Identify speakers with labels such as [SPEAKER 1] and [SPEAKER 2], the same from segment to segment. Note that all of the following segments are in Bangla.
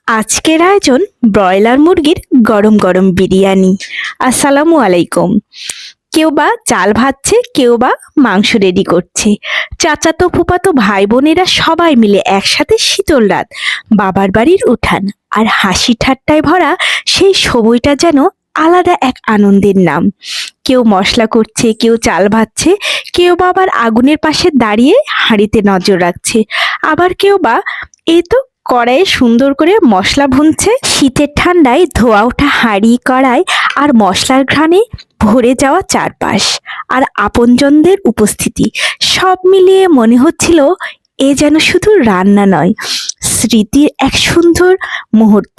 [SPEAKER 1] আজকের আয়োজন ব্রয়লার মুরগির গরম গরম বিরিয়ানি। আসসালামু আলাইকুম। কেউ বা চাল ভাজছে, কেউ বা মাংস রেডি করছে। চাচাতো ফুপাতো ভাই বোনেরা সবাই মিলে একসাথে শীতল রাত, বাবার বাড়ির উঠান আর হাসি ঠাট্টায় ভরা সেই সময়টা যেন আলাদা এক আনন্দের নাম। কেউ মশলা করছে, কেউ চাল ভাজছে, কেউ বা আবার আগুনের পাশে দাঁড়িয়ে হাঁড়িতে নজর রাখছে, আবার কেউ বা এই তো কড়াইয়ে সুন্দর করে মশলা ভুনছে। শীতের ঠান্ডায় ধোয়া ওঠা হাঁড়ি, কড়াই আর মশলার ঘ্রাণে ভরে যাওয়া চারপাশ আর আপনজনদের উপস্থিতি, সব মিলিয়ে মনে হচ্ছিল এ যেন শুধু রান্না নয়, স্মৃতির এক সুন্দর মুহূর্ত।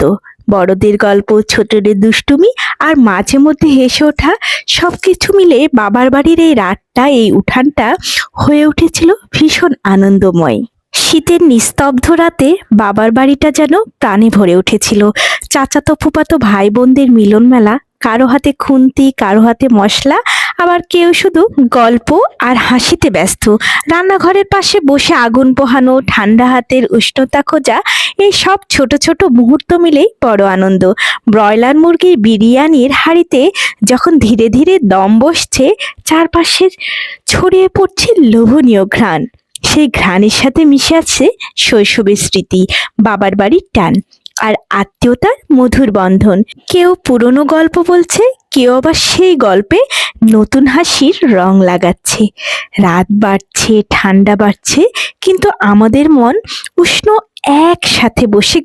[SPEAKER 1] বড়দের গল্প, ছোটদের দুষ্টুমি আর মাঝে মধ্যে হেসে ওঠা, সবকিছু মিলে বাবার বাড়ির এই রাতটা, এই উঠানটা হয়ে উঠেছিল ভীষণ আনন্দময়। শীতের নিস্তব্ধ রাতে বাবার বাড়িটা যেন প্রাণে ভরে উঠেছিল। চাচাতো ফুপাতো ভাই বোনদের মিলন মেলা, কারো হাতে খুন্তি, কারো হাতে মশলা, আবার কেউ শুধু গল্প আর হাসিতে ব্যস্ত। রান্নাঘরের পাশে বসে আগুন পোহানো, ঠান্ডা হাতের উষ্ণতা খোঁজা, এই সব ছোট ছোট মুহূর্ত মিলেই বড় আনন্দ। ব্রয়লার মুরগির বিরিয়ানির হাঁড়িতে যখন ধীরে ধীরে দম বসছে, চারপাশে ছড়িয়ে পড়ছে লোভনীয় ঘ্রাণ। সেই ঘ্রাণের সাথে মিশে আছে শৈশবের স্মৃতি, বাবার বাড়ির টান আর আত্মীয়তার মধুর বন্ধন। কেউ পুরনো গল্প বলছে, কেউ আবার সেই গল্পে নতুন হাসির রং লাগাচ্ছে। রাত বাড়ছে, ঠান্ডা বাড়ছে, কিন্তু আমাদের মন উষ্ণ, একসাথে বসে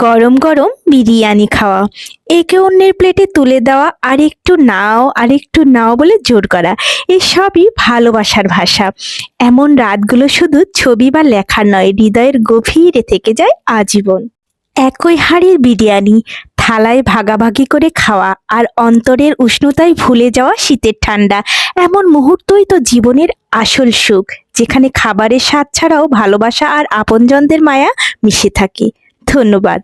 [SPEAKER 1] গরম গরম বিরিয়ানি খাওয়া, একে অন্যের প্লেটে তুলে দেওয়া, আরেকটু নাও বলে জোর করা, এই সবই ভালোবাসার ভাষা। এমন রাতগুলো শুধু ছবি বা লেখা নয়, হৃদয়ের গভীরে থেকে যায় আজীবন। একই হাঁড়ির বিরিয়ানি, থালায় ভাগাভাগি করে খাওয়া আর অন্তরের উষ্ণতায় ভুলে যাওয়া শীতের ঠান্ডা, এমন মুহূর্তই তো জীবনের আসল সুখ, যেখানে খাবারের স্বাদ ছাড়াও ভালোবাসা আর আপনজনদের মায়া মিশে থাকে। ধন্যবাদ।